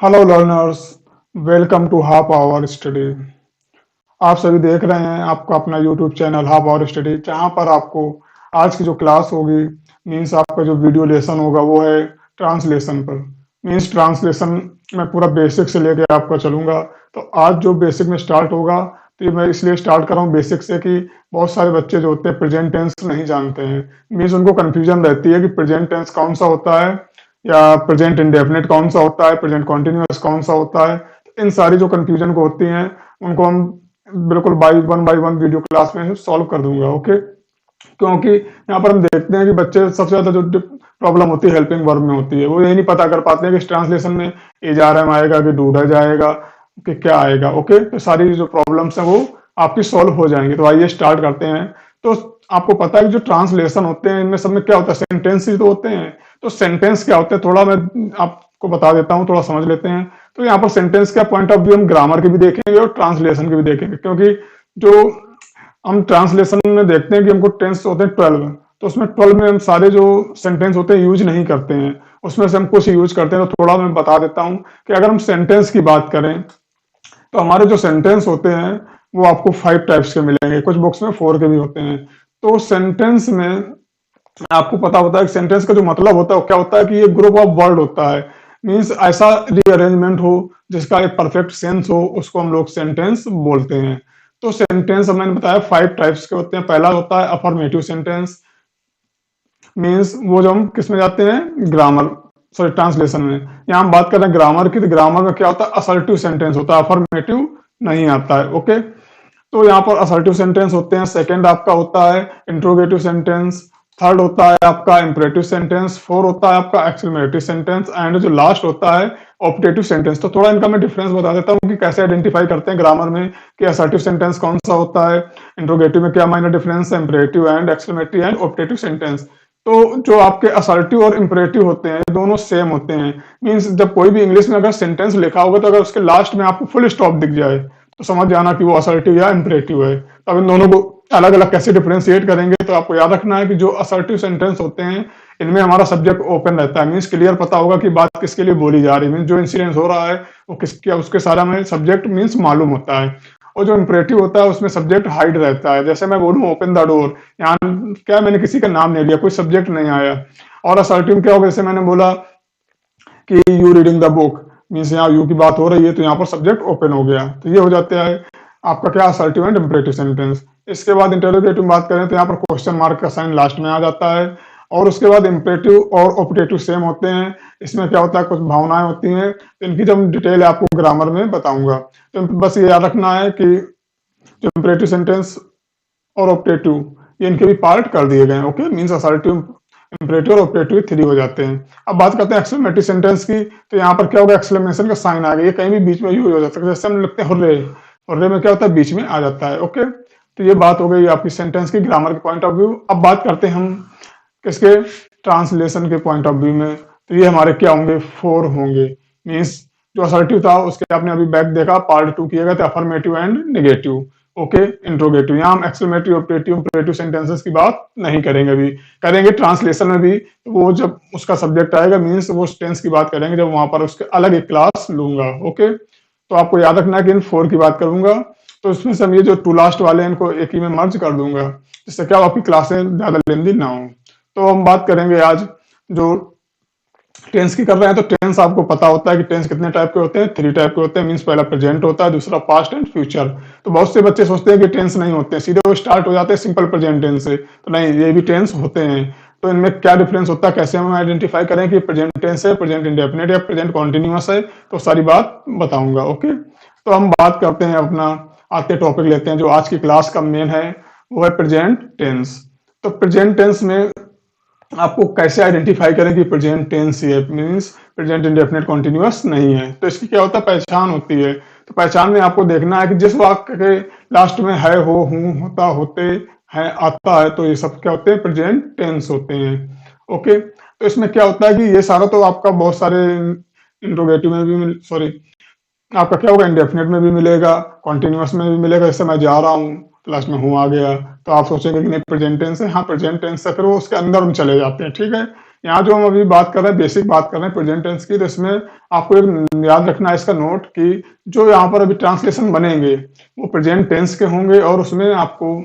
Hello learners, welcome to half hour study. आप सभी देख रहे हैं आपका अपना YouTube channel half hour study, जहां पर आपको आज की जो क्लास होगी मींस आपका जो वीडियो लेसन होगा वो है ट्रांसलेशन पर। मींस ट्रांसलेशन मैं पूरा बेसिक से लेके आपका चलूंगा। तो आज जो बेसिक में स्टार्ट होगा, तो ये मैं इसलिए स्टार्ट कर रहा हूँ बेसिक से कि बहुत सारे बच्चे जो होते हैं प्रेजेंट टेंस नहीं जानते हैं। मीन्स उनको कंफ्यूजन रहती है कि प्रेजेंट टेंस कौन सा होता है, या प्रेजेंट इंडेफिनिट कौन सा होता है, प्रेजेंट कॉन्टिन्यूअस कौन सा होता है। इन सारी जो कंफ्यूजन को होती हैं उनको हम बिल्कुल बाई वन वीडियो क्लास में सॉल्व कर दूंगा। ओके, क्योंकि यहाँ पर हम देखते हैं कि बच्चे सबसे ज्यादा जो प्रॉब्लम होती है हेल्पिंग वर्ब में होती है, वो यही नहीं पता कर पाते हैं कि ट्रांसलेशन में इज आर एम आएगा कि डूडा जाएगा कि क्या आएगा। ओके, तो सारी जो प्रॉब्लम्स हैं वो आपकी सॉल्व हो जाएंगी। तो आइए स्टार्ट करते हैं। तो आपको पता है कि जो ट्रांसलेशन होते हैं इनमें सब में क्या होता है, सेंटेंस ही तो होते हैं। तो सेंटेंस क्या होते हैं थोड़ा मैं आपको बता देता हूँ, थोड़ा समझ लेते हैं। तो यहाँ पर सेंटेंस का पॉइंट ऑफ व्यू हम ग्रामर के भी देखेंगे और ट्रांसलेशन के भी देखेंगे, क्योंकि जो हम ट्रांसलेशन में देखते हैं कि हमको टेंस होते हैं 12। तो उसमें 12 में हम सारे जो सेंटेंस होते हैं यूज नहीं करते हैं, उसमें से हम कुछ यूज करते हैं। तो थोड़ा मैं बता देता हूँ कि अगर हम सेंटेंस की बात करें तो हमारे जो सेंटेंस होते हैं वो आपको 5 टाइप्स के मिलेंगे, कुछ बुक्स में 4 के भी होते हैं। तो सेंटेंस में आपको पता होता है कि सेंटेंस का जो मतलब होता है वो क्या होता है कि ये ग्रुप ऑफ वर्ड होता है। मीन्स ऐसा रीअरेंजमेंट हो जिसका एक परफेक्ट सेंस हो, उसको हम लोग सेंटेंस बोलते हैं। तो सेंटेंस मैंने बताया 5 टाइप्स के होते हैं। पहला होता है अफर्मेटिव सेंटेंस। मीन्स वो जो हम किस में जाते हैं, ग्रामर सॉरी ट्रांसलेशन में। यहाँ हम बात कर रहे हैं ग्रामर की, तो ग्रामर में क्या होता है, असर्टिव सेंटेंस होता है, अफर्मेटिव नहीं आता है। ओके, तो यहाँ पर असर्टिव सेंटेंस होते हैं। सेकंड आपका होता है इंट्रोगेटिव सेंटेंस। थर्ड होता है आपका इंपरेटिव सेंटेंस। फोर होता है आपका एक्सक्लेमेटरी सेंटेंस। एंड जो लास्ट होता है ऑप्टेटिव सेंटेंस। तो थोड़ा इनका मैं डिफरेंस बता देता हूँ कि कैसे आइडेंटिफाई करते हैं ग्रामर में कि असर्टिव सेंटेंस कौन सा होता है, इंट्रोगेटिव में क्या माइनर डिफरेंस है, imperative and exclamatory and optative sentence. तो जो आपके असर्टिव और इंपरेटिव होते हैं दोनों सेम होते हैं। मीन्स जब कोई भी इंग्लिश में अगर सेंटेंस लिखा होगा तो अगर उसके लास्ट में आपको फुल स्टॉप दिख जाए तो समझ जाना कि वो असर्टिव या इंपरेटिव है। तो अब इन दोनों को अलग अलग कैसे डिफरेंशिएट करेंगे, तो आपको याद रखना है कि जो असर्टिव सेंटेंस होते हैं इनमें हमारा सब्जेक्ट ओपन रहता है। मीन्स क्लियर पता होगा कि बात किसके लिए बोली जा रही है, मीन्स जो इंसिडेंस हो रहा है वो किसके, उसके सारा में सब्जेक्ट मीन्स मालूम होता है। और जो इंपरेटिव होता है उसमें सब्जेक्ट हाइड रहता है। जैसे मैं बोलूँ ओपन द डोर, यहाँ क्या मैंने किसी का नाम नहीं लिया, कोई सब्जेक्ट नहीं आया। और असर्टिव क्या होगा, जैसे मैंने बोला कि you reading the book, means यहाँ यू की बात हो रही है तो यहाँ पर सब्जेक्ट ओपन हो गया। तो ये हो जाता है आपका क्या, असर्टिव एंड इंपरेटिव सेंटेंस। इसके बाद इंटरोगेटिव बात करें तो यहाँ पर क्वेश्चन मार्क का साइन लास्ट में आ जाता है। और उसके बाद इंपरेटिव और ऑपरेटिव सेम होते हैं। इसमें क्या होता है, कुछ भावनाएं होती हैं, तो इनकी जब डिटेल आपको ग्रामर में बताऊंगा। तो बस ये याद रखना है कि जो इंपरेटिव सेंटेंस और ऑपरेटिव ये इनके भी पार्ट कर दिए गए हैं। ओके, मीन्स असर्टिव, इंपरेटिव और ऑपरेटिव 3 हो जाते हैं। अब बात करते हैं एक्सक्लेमेटरी सेंटेंस की। तो यहाँ पर क्या होगा, एक्सक्लेमेशन का साइन आ गया, ये कहीं भी बीच में यूज हो जाता है। जैसे हम लिखते हैं हुर्रे, हुर्रे में क्या होता है, बीच में आ जाता है। ओके, तो ये बात हो गई आपकी सेंटेंस की ग्रामर के पॉइंट ऑफ व्यू। अब बात करते हैं हम किसके, ट्रांसलेशन के पॉइंट ऑफ व्यू में। तो ये हमारे क्या होंगे, 4 होंगे। मीन्स जो असर्टिव था उसके आपने अभी बैक देखा, पार्ट 2 किया गया था, affirmative and negative. Okay, interrogative. यहाँ हम एक्सक्लेमेटरी, ऑपरेटिव, इंपरेटिव सेंटेंसेस की बात नहीं करेंगे, अभी करेंगे ट्रांसलेशन में भी। वो जब उसका सब्जेक्ट आएगा मीन्स वो टेंस की बात करेंगे, जब वहां पर उसके अलग एक क्लास लूंगा। ओके, तो आपको याद रखना है कि इन 4 की बात करूंगा। तो इसमें से हम ये जो 2 लास्ट वाले हैं इनको एक ही में मर्ज कर दूंगा, जिससे क्या आपकी क्लासें ज्यादा लेंदी ना हो। तो हम बात करेंगे आज जो टेंस की कर रहे हैं। तो टेंस आपको पता होता है कि टेंस कितने टाइप के होते हैं, 3 टाइप के होते हैं। मीन्स पहला प्रेजेंट होता है, दूसरा पास्ट एंड फ्यूचर। तो बहुत से बच्चे सोचते हैं कि टेंस नहीं होते हैं, सीधे वो स्टार्ट हो जाते हैं सिंपल प्रेजेंट टेंस से। तो नहीं, ये भी टेंस होते हैं। तो इनमें क्या डिफरेंस होता है, कैसे हम आइडेंटिफाई करें कि प्रेजेंट टेंस है, प्रेजेंट इंडेफिनिट या प्रेजेंट कॉन्टिन्यूअस है, तो सारी बात बताऊंगा। ओके, तो हम बात करते हैं अपना, आते टॉपिक लेते हैं जो आज की क्लास का मेन है, वो है प्रेजेंट टेंस। तो प्रेजेंट टेंस में आपको कैसे आइडेंटिफाई करें कि प्रेजेंट टेंस है, मींस प्रेजेंट इंडेफिनिट कॉन्टिन्यूअस नहीं है। तो इसकी क्या होता है, पहचान होती है। तो पहचान में आपको देखना है कि जिस वाक्य के लास्ट में है, हो, हूं, होता, होते है, आता है, तो ये सब क्या होते हैं, प्रेजेंट टेंस होते हैं। ओके, तो इसमें क्या होता है कि ये सारा तो आपका बहुत सारे इंट्रोगेटिव में भी, सॉरी, आपका क्या होगा, इंडेफिनिट में भी मिलेगा, कॉन्टिन्यूअस में भी मिलेगा। जैसे मैं जा रहा हूँ, लास्ट में हूँ आ गया, तो आप सोचेंगे कि नहीं प्रेजेंट टेंस है, हाँ प्रेजेंट टेंस है, फिर वो उसके अंदर हम चले जाते हैं। ठीक है, यहाँ जो हम अभी बात कर रहे हैं, बेसिक बात कर रहे हैं प्रेजेंट टेंस की, तो इसमें आपको एक याद रखना है इसका नोट कि जो यहाँ पर अभी ट्रांसलेशन बनेंगे वो प्रेजेंट टेंस के होंगे, और उसमें आपको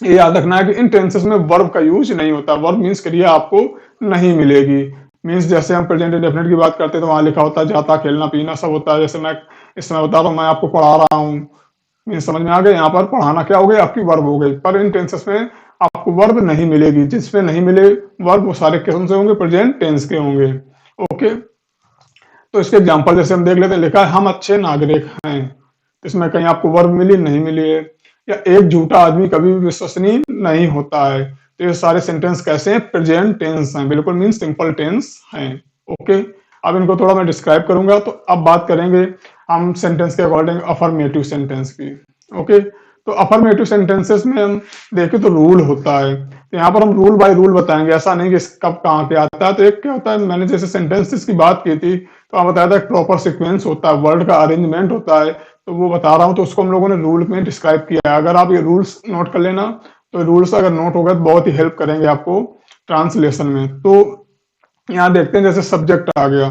ये याद रखना है कि इन टेंसेस में वर्ब का यूज नहीं होता। वर्ब मीन्स क्रिया आपको नहीं मिलेगी। मीन्स जैसे हम प्रेजेंट इंडेफिनिट की बात करते हैं तो वहां लिखा होता है जाता, खेलना, पीना सब होता है। जैसे मैं इस समय बता रहा हूँ, मैं आपको पढ़ा रहा हूँ, मीन्स समझ में आ गया। यहाँ पर पढ़ाना क्या हो गई, आपकी वर्ब हो गई। पर इन टेंसेस में आपको वर्ब नहीं मिलेगी। जिसमें नहीं मिले वर्ब वो सारे कौन से होंगे, प्रेजेंट टेंस के होंगे। ओके, तो इसके एग्जाम्पल जैसे हम देख लेते हैं, लिखा है हम अच्छे नागरिक हैं। इसमें कहीं आपको वर्ब मिली, नहीं मिली है। या एक झूठा आदमी कभी भी विश्वसनीय नहीं होता है। तो ये सारे सेंटेंस कैसे हैं, प्रेजेंट टेंस हैं, बिल्कुल मीन सिंपल टेंस हैं। ओके, अब इनको थोड़ा मैं डिस्क्राइब करूंगा। तो अब बात करेंगे हम सेंटेंस के अकॉर्डिंग अफर्मेटिव सेंटेंस की। ओके, तो अफर्मेटिव सेंटेंसेस में हम देखें तो रूल होता है। तो यहाँ पर हम रूल बाय रूल बताएंगे, ऐसा नहीं कि कब कहाँ पे आता है। तो एक क्या होता है, मैंने जैसे सेंटेंसेस की बात की थी तो आप बताया था प्रॉपर सीक्वेंस होता है, वर्ड का अरेंजमेंट होता है। तो वो बता रहा हूँ, तो उसको हम लोगों ने रूल में डिस्क्राइब किया है। अगर आप ये रूल्स नोट कर लेना, तो रूल्स अगर नोट हो गए तो बहुत ही हेल्प करेंगे आपको ट्रांसलेशन में। तो यहाँ देखते हैं, जैसे सब्जेक्ट आ गया,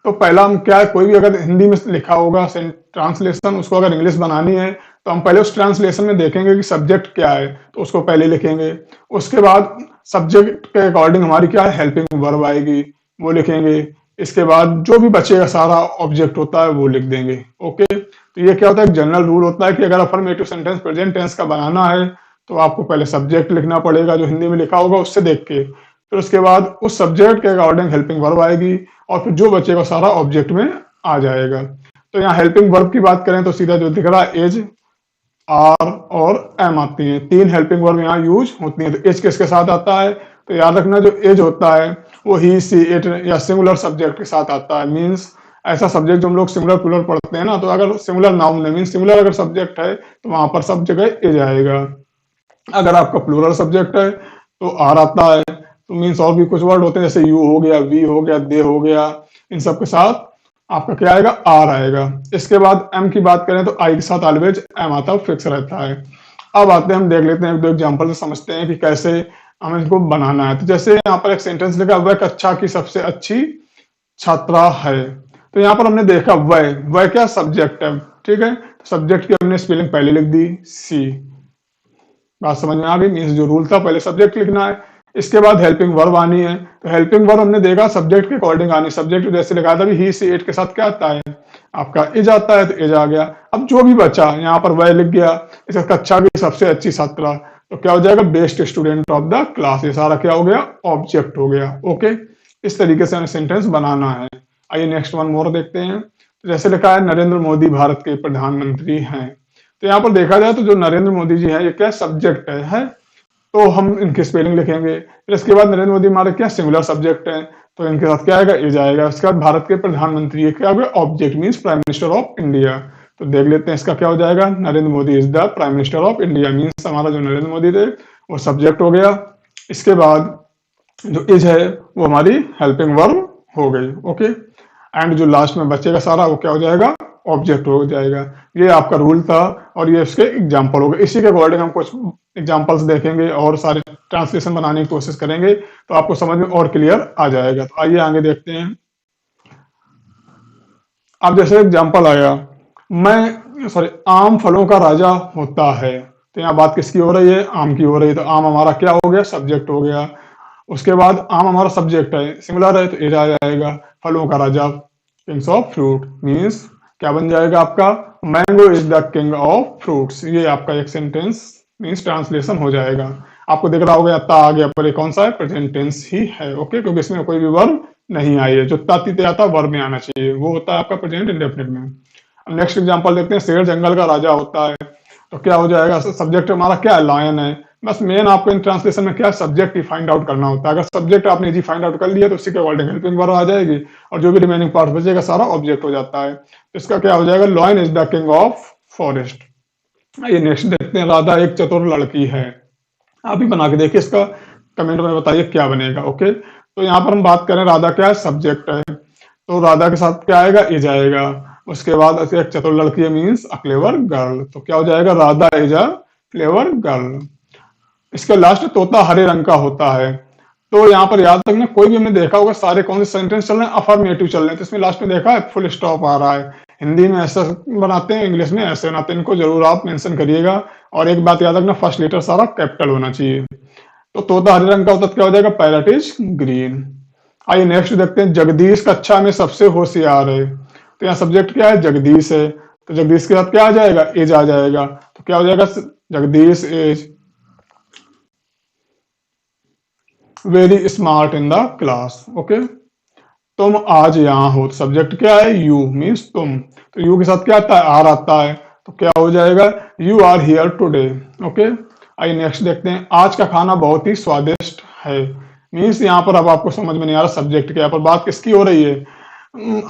तो पहला हम क्या है, कोई भी अगर हिंदी में लिखा होगा ट्रांसलेशन, उसको अगर इंग्लिश बनानी है तो हम पहले उस ट्रांसलेशन में देखेंगे कि सब्जेक्ट क्या है, तो उसको पहले लिखेंगे। उसके बाद सब्जेक्ट के अकॉर्डिंग हमारी क्या है, हेल्पिंग वर्ब आएगी, वो लिखेंगे। इसके बाद जो भी बचेगा सारा ऑब्जेक्ट होता है वो लिख देंगे। ओके, तो ये क्या होता है, एक जनरल रूल होता है कि अगर अफर्मेटिव सेंटेंस प्रेजेंट टेंस का बनाना है तो आपको पहले सब्जेक्ट लिखना पड़ेगा जो हिंदी में लिखा होगा उससे देख के। फिर उसके बाद उस सब्जेक्ट के अकॉर्डिंग हेल्पिंग वर्ब आएगी, और फिर जो बचेगा सारा ऑब्जेक्ट में आ जाएगा। तो यहाँ हेल्पिंग वर्ब की बात करें तो सीधा जो दिख रहा है एज, आर और एम आती हैं। तीन हेल्पिंग वर्ब यहाँ यूज होती हैं। तो एज किसके साथ आता है, तो याद रखना जो एज होता है वो ही, सी, इट या सिंगुलर सब्जेक्ट के साथ आता है। मीन्स ऐसा सब्जेक्ट जो हम लोग सिंगुलर प्लूरल पढ़ते हैं ना, तो अगर सिंगुलर नाउन है, मीन्स सिंगुलर अगर सब्जेक्ट है तो वहां पर सब जगह एज आएगा। अगर आपका प्लूरल सब्जेक्ट है तो आर आता है। तो मीन्स और भी कुछ वर्ड होते हैं, जैसे यू हो गया, वी हो गया, दे हो गया, इन सब के साथ आपका क्या आएगा, आर आएगा। इसके बाद एम की बात करें तो आई के साथ ऑलवेज एम आता है, फिक्स रहता है। अब आते हैं, हम देख लेते हैं एक दो एग्जांपल से, समझते हैं कि कैसे हमें इसको बनाना है। तो जैसे यहाँ पर एक सेंटेंस लिखा, वह कक्षा की सबसे अच्छी छात्रा है। तो यहाँ पर हमने देखा वह क्या सब्जेक्ट है, ठीक है। तो सब्जेक्ट की हमने स्पेलिंग पहले लिख दी, सी। बात समझ में आ गई। मीन्स जो रूल था पहले सब्जेक्ट लिखना है, इसके बाद हेल्पिंग वर्ब आनी है। तो हेल्पिंग वर्ब हमने देखा सब्जेक्ट के अकॉर्डिंग आनी। सब्जेक्ट जैसे लिखा था ही, सी, इट के साथ क्या आता है, आपका इज आता है, तो इज आ गया। अब जो भी बचा यहाँ पर वह लिख गया, इसका कक्षा की सबसे अच्छी छात्रा, तो क्या हो जाएगा, best student of the class. ये सारा क्या हो गया, ऑब्जेक्ट हो गया। ओके, इस तरीके से हमें सेंटेंस बनाना है। आइए नेक्स्ट वन मोर देखते हैं। तो जैसे लिखा है नरेंद्र मोदी भारत के प्रधानमंत्री हैं। तो यहाँ पर देखा जाए तो जो नरेंद्र मोदी जी है ये क्या सब्जेक्ट है। तो हम इनकी स्पेलिंग लिखेंगे। फिर इसके बाद नरेंद्र मोदी हमारे क्या सिंगुलर सब्जेक्ट है, तो इनके साथ क्या आएगा, इज आएगा। उसके बाद भारत के प्रधानमंत्री, ये क्या हो गया, object means prime minister of India. तो देख लेते हैं इसका क्या हो जाएगा, Narendra Modi is the prime minister of India. Means हमारा जो नरेंद्र मोदी थे वो सब्जेक्ट हो गया। इसके बाद जो इज है वो हमारी हेल्पिंग वर्ब हो गई। ओके, एंड जो लास्ट में बचेगा सारा वो क्या हो जाएगा, ऑब्जेक्ट हो जाएगा। ये आपका रूल था और ये इसके एग्जाम्पल हो गए। इसी के अकॉर्डिंग हम कुछ एग्जाम्पल्स देखेंगे और सारे ट्रांसलेशन बनाने की कोशिश करेंगे, तो आपको समझ में और क्लियर आ जाएगा। तो आइए आगे देखते हैं। अब जैसे एग्जाम्पल आया, मैं सॉरी आम फलों का राजा होता है। तो यहाँ बात किसकी हो रही है, आम की हो रही है। तो आम हमारा क्या हो गया, सब्जेक्ट हो गया। उसके बाद आम हमारा सब्जेक्ट है, सिंगुलर है, तो एज आ जाएगा। फलों का राजा, किंग्स ऑफ फ्रूट, मीन्स क्या बन जाएगा आपका, mango is the king of fruits. ये आपका एक सेंटेंस मीन्स ट्रांसलेशन हो जाएगा। आपको दिख रहा होगा ता आ गया, पर ये कौन सा है, प्रेजेंट टेंस ही है। ओके, क्योंकि इसमें कोई भी वर्ब नहीं आई है। जो तातीते आता वर्ब में आना चाहिए वो होता है आपका प्रेजेंट इंडेफिनिट में। नेक्स्ट एग्जांपल देखते हैं, शेर जंगल का राजा होता है। तो क्या हो जाएगा, सब्जेक्ट हमारा क्या है, लायन है। बस मेन आपको इन ट्रांसलेशन में क्या सब्जेक्ट ही फाइंड आउट करना होता है। अगर सब्जेक्ट आपने जी फाइंड आउट कर लिया तो उसी के अकॉर्डिंग हेल्पिंग वर्ब आ जाएगी, और जो भी रिमेनिंग पार्ट बचेगा सारा ऑब्जेक्ट हो जाता है। तो इसका क्या हो जाएगा, lion is the king of forest. ये नेक्स्ट देखते हैं, राधा एक चतुर लड़की है। आप ही बना के देखिए, इसका कमेंट में बताइए क्या बनेगा। ओके, तो यहाँ पर हम बात करें, राधा क्या है, सब्जेक्ट है। तो राधा के साथ क्या आएगा, इज आएगा। उसके बाद एक चतुर लड़की है, मीन्स अ क्लेवर गर्ल। तो क्या हो जाएगा, Radha is a clever girl. इसके लास्ट तोता हरे रंग का होता है। तो यहाँ पर याद रखना, कोई भी हमने देखा होगा सारे कौन से सेंटेंस चल रहे हैं, अफर्मेटिव चल रहे हैं, तो इसमें लास्ट में देखा है फुल स्टॉप आ रहा है। हिंदी में ऐसा बनाते हैं, इंग्लिश में ऐसे बनाते हैं, इनको जरूर आप मेंशन करिएगा। और एक बात याद रखना, फर्स्ट लेटर सारा कैपिटल होना चाहिए। तो तोता हरे रंग का होता तो क्या हो जाएगा, पैरट इज ग्रीन। आइए नेक्स्ट देखते हैं, जगदीश कक्षा में सबसे होशियार है। तो यहाँ सब्जेक्ट क्या है, जगदीश है, तो जगदीश के साथ क्या आ जाएगा, एज आ जाएगा, तो क्या हो जाएगा, Jagdish is very smart in the class. Okay, तुम आज यहाँ हो, तो सब्जेक्ट क्या है, यू मीन्स तुम, तो यू के साथ क्या आता है, आर आता है, तो क्या हो जाएगा, you are here today. Okay, आइए नेक्स्ट देखते हैं, आज का खाना बहुत ही स्वादिष्ट है। मीन्स यहाँ पर अब आपको समझ में नहीं आ रहा सब्जेक्ट क्या है, पर बात किसकी हो रही है,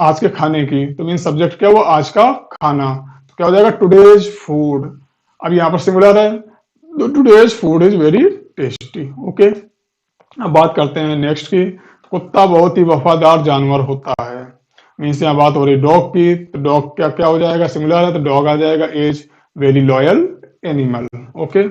आज के खाने की, तो मीन्स सब्जेक्ट क्या है, वो आज का खाना, तो क्या हो जाएगा, टुडेज फूड। अब यहाँ पर सिंगुलर है, तो today's food is very tasty. Okay, अब बात करते हैं नेक्स्ट की, कुत्ता बहुत ही वफादार जानवर होता है। मीन्स यहाँ बात हो रही डॉग की, तो डॉग क्या क्या हो जाएगा, सिमिलर है, तो डॉग आ जाएगा as very loyal animal. Okay,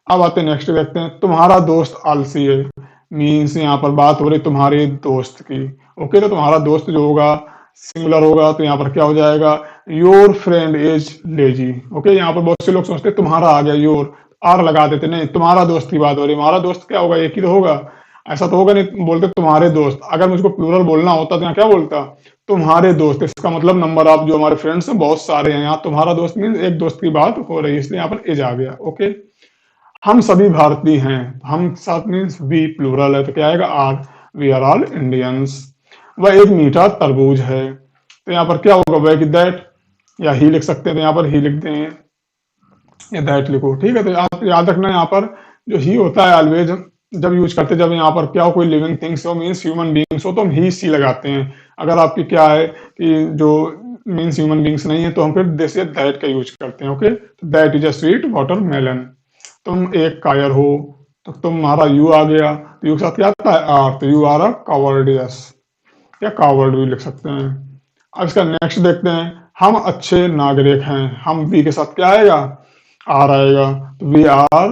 अब आते हैं नेक्स्ट देखते हैं, तुम्हारा दोस्त आलसी है। मीन्स यहाँ पर बात हो रही तुम्हारे दोस्त की। ओके, तो तुम्हारा दोस्त जो होगा सिंगुलर होगा, तो यहाँ पर क्या हो जाएगा, your friend is lazy. Okay, यहाँ पर बहुत से लोग सोचते हैं तुम्हारा आ गया योर, आर लगा देते, नहीं, तुम्हारा दोस्त की बात हो रही, हमारा दोस्त क्या होगा, एक ही तो होगा, ऐसा तो होगा नहीं, बोलते तुम्हारे दोस्त, अगर मुझको प्लूरल बोलना होता तो यहाँ क्या बोलता, तुम्हारे दोस्त, इसका मतलब नंबर आप जो हमारे फ्रेंड्स हैं बहुत सारे हैं, यहाँ तुम्हारा दोस्त मीन एक दोस्त की बात हो रही है, इसलिए यहाँ पर एज आ गया। ओके, हम सभी भारतीय हैं, हम साथ मीन्स वी प्लूरल है, तो क्या आएगा, are, we are all Indians. वह एक मीठा तरबूज है, तो यहाँ पर क्या होगा, वह कि दैट, या ही लिख सकते हैं, तो यहाँ पर ही लिख दें या दैट लिखो, ठीक है। तो आप याद रखना, यहाँ पर जो ही होता है ऑलवेज जब यूज करते हैं, जब यहाँ पर क्या हो, कोई लिविंग थिंग्स हो मीन्स ह्यूमन बींग्स हो, तो हम ही सी लगाते हैं। अगर आपकी क्या है कि जो मीन्स ह्यूमन बींग्स नहीं है, तो हम फिर दिस या दैट का यूज करते हैं। ओके, तो that is a sweet watermelon. तुम एक कायर हो, तो तुम्हारा यू आ गया, तो यू के साथ क्या आता है, आर, तो यू आर अ कावर्डियस, या कावर्ड भी लिख सकते हैं। अब इसका नेक्स्ट देखते हैं, हम अच्छे नागरिक हैं, हम वी के साथ क्या आएगा, आर आएगा, तो we are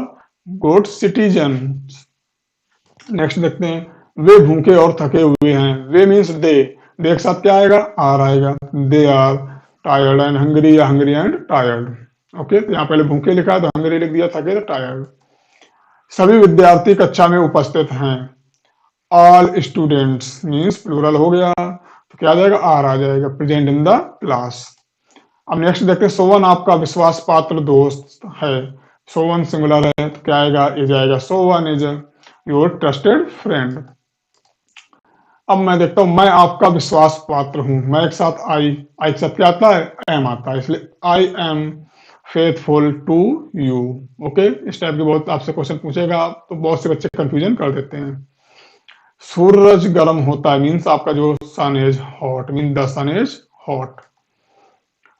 good citizen. Next देखते हैं, वे भूखे और थके हुए हैं, वे मीन्स दे के साथ क्या आएगा, आर आएगा, they are tired and hungry, या हंग्री एंड टायर्ड। ओके, तो यहाँ पहले भूखे लिखा है, तो हंग्री लिख दिया, थके तो टायर्ड। सभी विद्यार्थी कक्षा में उपस्थित हैं, ऑल स्टूडेंट्स मीन्स प्लूरल हो गया, तो क्या आ जाएगा, आर आ जाएगा, प्रेजेंट इन द क्लास। अब नेक्स्ट देखते हैं, सोवन आपका विश्वास पात्र दोस्त है। सोवन सिंगुलर है, तो क्या आएगा, ए जाएगा, सोवन इज योर ट्रस्टेड फ्रेंड। अब मैं देखता हूं, मैं आपका विश्वास पात्र हूं, मैं एक साथ आई के साथ क्या आता है, एम आता है, इसलिए I am faithful to you. Okay, इस टाइप के बहुत आपसे क्वेश्चन पूछेगा, तो बहुत से बच्चे कंफ्यूजन कर देते हैं। सूरज गर्म होता है, मीन्स आपका जो sun is hot, mean the sun is hot.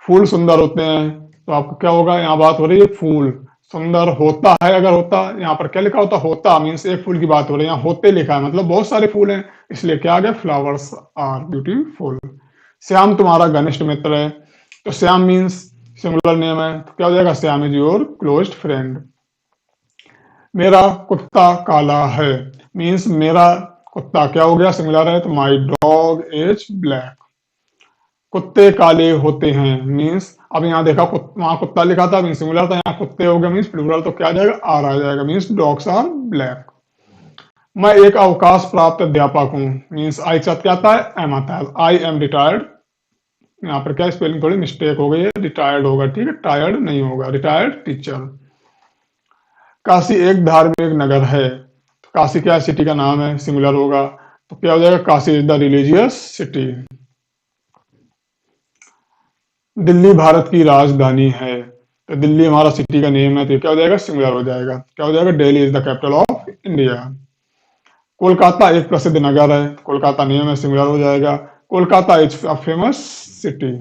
फूल सुंदर होते हैं, तो आपको क्या होगा, यहाँ बात हो रही है फूल सुंदर होता है, अगर होता, यहाँ पर क्या लिखा होता, होता मीन्स एक फूल की बात हो रही है, यहाँ होते लिखा है, मतलब बहुत सारे फूल हैं, इसलिए क्या आ गया, फ्लावर्स आर ब्यूटीफुल। श्याम तुम्हारा घनिष्ठ मित्र है, तो श्याम मीन्स सिंगुलर नेम है, तो क्या हो जाएगा, Shyam is your close friend. मेरा कुत्ता काला है, मीन्स मेरा कुत्ता क्या हो गया, सिंगुलर है, तो माई डॉग इज ब्लैक। कुत्ते काले होते हैं, मीन्स अब यहाँ देखा वहां कुत्ता लिखा था मीन्स सिंगुलर था, यहाँ कुत्ते हो गए मीन्स प्लूरल, तो क्या आ जाएगा, आर आ जाएगा, मीन्स डॉग्स आर ब्लैक। मैं एक अवकाश प्राप्त अध्यापक हूँ, मीन्स आई के साथ क्या आता है, एम आता है, आई एम रिटायर्ड। यहाँ पर क्या स्पेलिंग थोड़ी मिस्टेक हो गई है, रिटायर्ड होगा, ठीक है, टायर्ड नहीं होगा, रिटायर्ड टीचर। काशी एक धार्मिक नगर है, तो काशी क्या सिटी का नाम है, सिंगुलर होगा, तो क्या हो जाएगा, Kashi is the religious city. Delhi Bharat की राजधानी है, तो दिल्ली हमारा सिटी का नेम है, तो क्या हो जाएगा, सिंगुलर हो जाएगा, क्या हो जाएगा, Delhi is the capital of India. Kolkata एक प्रसिद्ध नगर है, कोलकाता नेम है, सिंगुलर हो जाएगा, Kolkata is a famous city.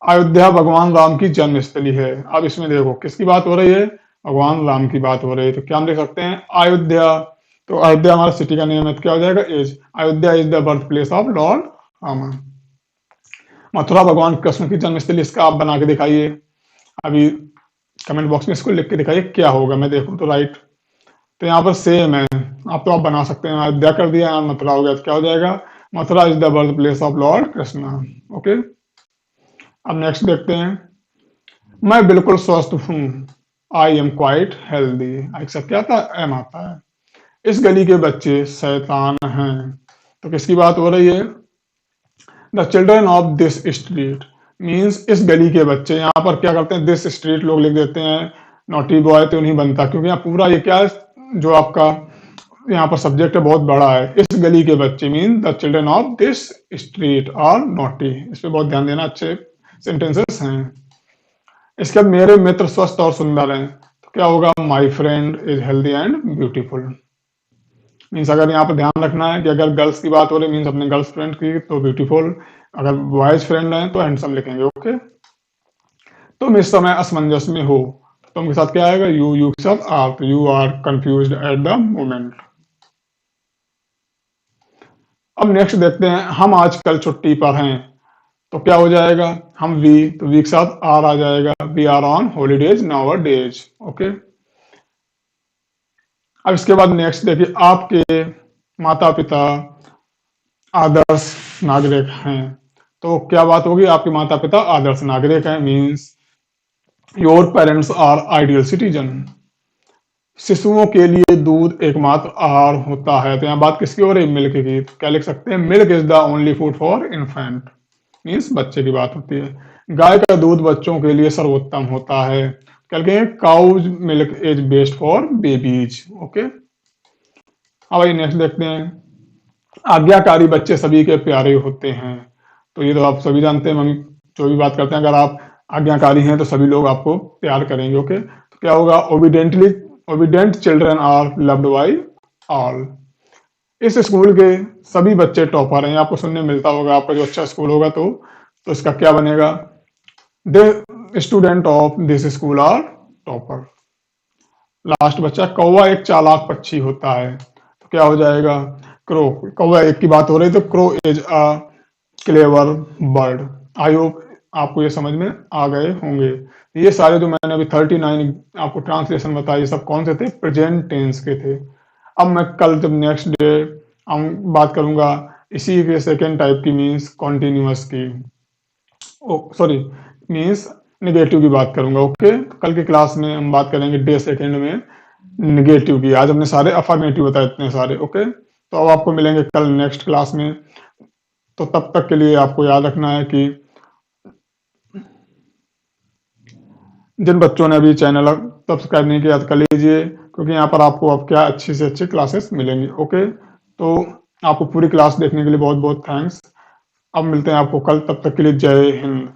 Ayodhya भगवान राम की जन्मस्थली है। अब इसमें देखो किसकी बात हो रही है, भगवान राम की बात हो रही है, तो क्या हम देख सकते हैं, अयोध्या, तो अयोध्या हमारा सिटी का नेम है, तो क्या हो जाएगा, as, Ayodhya is the birth place of lord Rama. Mathura भगवान कृष्ण की जन्मस्थली, इसका आप बना के दिखाइए, अभी कमेंट बॉक्स में इसको लिख के दिखाइए क्या होगा, मैं देखूं तो राइट, तो यहाँ पर सेम है, आप बना सकते हैं। अयोध्या कर दिया, यहाँ मथुरा हो गया, तो क्या हो जाएगा, Mathura is the birth place of lord Krishna. Okay, अब नेक्स्ट देखते हैं। मैं बिल्कुल स्वस्थ हूँ, I am quite healthy. Except क्या आता है, एम आता है। इस गली के बच्चे शैतान हैं। तो किसकी बात हो रही है, the children of this street means इस गली के बच्चे। यहाँ पर क्या करते हैं, दिस स्ट्रीट लोग लिख देते हैं, नॉटी बॉय तो नहीं बनता, क्योंकि यहाँ पूरा ये क्या है, जो आपका यहाँ पर सब्जेक्ट है बहुत बड़ा है। इस गली के बच्चे mean the children of this street are naughty. इस पे बहुत ध्यान देना, अच्छे सेंटेंसेस हैं। इसके बाद मेरे मित्र स्वस्थ और सुंदर हैं, तो क्या होगा, my friend is healthy and beautiful. Means अगर यहाँ पर ध्यान रखना है कि अगर गर्ल्स की बात हो रही मीन्स अपने गर्ल्स फ्रेंड की तो ब्यूटीफुल, अगर बॉयज फ्रेंड हैं तो हैंडसम लिखेंगे। ओके, तुम इस समय असमंजस में हो, तुम के साथ क्या आएगा, यू के साथ आर, तो you are confuse at the moment. अब नेक्स्ट देखते हैं, हम आजकल छुट्टी पर हैं, तो क्या हो जाएगा, हम वी, तो वी के साथ आर आ जाएगा, we are on holidays now days. Okay, अब इसके बाद नेक्स्ट देखिए, आपके माता पिता आदर्श नागरिक हैं, तो क्या बात होगी, आपके माता पिता आदर्श नागरिक हैं means your parents are ideal citizen. शिशुओं के लिए दूध एकमात्र आहार होता है, तो यहाँ बात किसकी हो रही है, मिल्क की, तो क्या लिख सकते हैं, milk is the only food for infant means बच्चे की बात होती है। गाय का दूध बच्चों के लिए सर्वोत्तम होता है, क्या लिखेंगे, cow's milk is best for babies. Okay, अब आइए नेक्स्ट देखते हैं, आज्ञाकारी बच्चे सभी के प्यारे होते हैं, तो ये तो आप सभी जानते हैं, मम्मी जो भी बात करते हैं, अगर आप आज्ञाकारी हैं तो सभी लोग आपको प्यार करेंगे। ओके, तो क्या होगा, obediently obedient children are loved by all. इस स्कूल के सभी बच्चे टॉपर हैं, आपको सुनने मिलता होगा, आपका जो अच्छा स्कूल होगा तो इसका क्या बनेगा, the student of this school are topper. Last बच्चा, कौवा एक चालाक पक्षी होता है, तो क्या हो जाएगा, क्रो। कौवा एक की बात हो रही है, तो crow is a clever bird. I hope आपको ये समझ में आ गए होंगे। ये सारे जो मैंने अभी 39 आपको ट्रांसलेशन बताए, ये सब कौन से थे, प्रेजेंट टेंस के थे। अब मैं कल जब नेक्स्ट डे हम बात करूंगा इसी के सेकेंड टाइप की मीन्स कॉन्टिन्यूअस की, सॉरी मीन्स निगेटिव की बात करूंगा। ओके, तो कल की क्लास में हम बात करेंगे डे सेकेंड में निगेटिव की। आज हमने सारे अफर्मेटिव बताए इतने सारे। ओके, तो अब आपको मिलेंगे कल नेक्स्ट क्लास में, तो तब तक के लिए आपको याद रखना है कि जिन बच्चों ने अभी चैनल सब्सक्राइब नहीं किया तो कर लीजिए, क्योंकि यहाँ पर आपको अब क्या अच्छी से अच्छी क्लासेस मिलेंगी। ओके, तो आपको पूरी क्लास देखने के लिए बहुत बहुत थैंक्स। अब मिलते हैं आपको कल, तब तक के लिए जय हिंद।